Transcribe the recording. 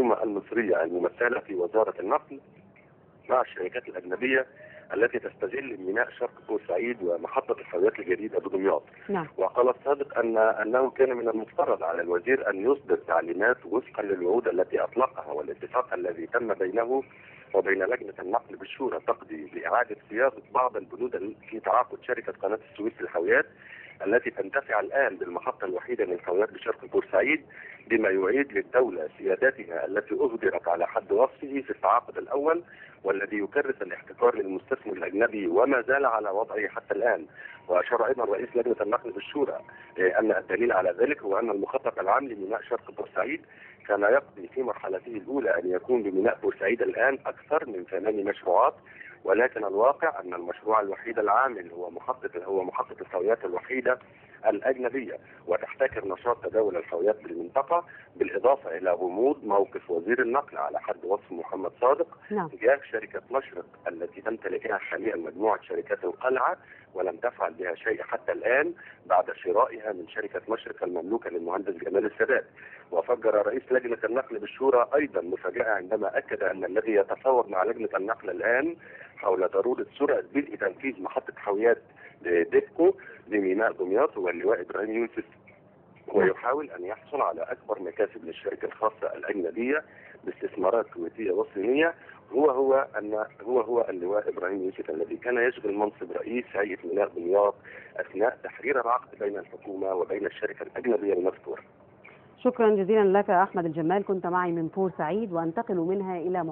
الحكومة المصرية الممثلة في وزارة النقل مع الشركات الأجنبية التي تستغل ميناء شرق بورسعيد ومحطة الحاويات الجديدة بدمياط. نعم. وقال السابق أنه كان من المفترض على الوزير أن يصدر تعليمات وفقا للوعود التي أطلقها والاتفاق الذي تم بينه وبين لجنة النقل بالشورى تقضي بإعادة صياغة بعض البنود في تعاقد شركة قناة السويس للحاويات التي تنتفع الآن بالمحطة الوحيدة للحاويات بشرق بورسعيد، بما يعيد للدولة سيادتها التي أهدرت على حد وصفه في التعاقد الأول، والذي يكرس الاحتكار للمستثمر الأجنبي وما زال على وضعه حتى الآن. وأشار أيضا رئيس لجنة النقل بالشورى أن الدليل على ذلك هو أن المخطط العام لميناء شرق بورسعيد كان يقضي في مرحلته الأولى أن يكون بميناء بورسعيد الآن أكثر من 8 مشروعات، ولكن الواقع أن المشروع الوحيد العامل هو محطة الحاويات الوحيدة الأجنبية، وتحتكر نشاط تداول الحاويات بالمنطقة، بالإضافة إلى غموض موقف وزير النقل على حد وصف محمد صادق تجاه شركة مشرق التي تمتلكها حاليا مجموعة شركات القلعة ولم تفعل بها شيء حتى الآن بعد شرائها من شركة مشرق المملوكة للمهندس جمال السادات. وفجر رئيس لجنة النقل بالشورى أيضا مفاجأة عندما أكد أن الذي يتفاوض مع لجنة النقل الآن حول ضرورة سرعة بدء تنفيذ محطة حاويات ديبكو لميناء دمياط هو اللواء إبراهيم يوسف، ويحاول أن يحصل على أكبر مكاسب للشركة الخاصة الأجنبية باستثمارات كويتية وصينية. هو اللواء إبراهيم يوسف الذي كان يشغل منصب رئيس هيئة ميناء دمياط أثناء تحرير العقد بين الحكومة وبين الشركة الأجنبية المذكورة. شكرا جزيلا لك أحمد الجمال، كنت معي من بورسعيد، وانتقل منها إلى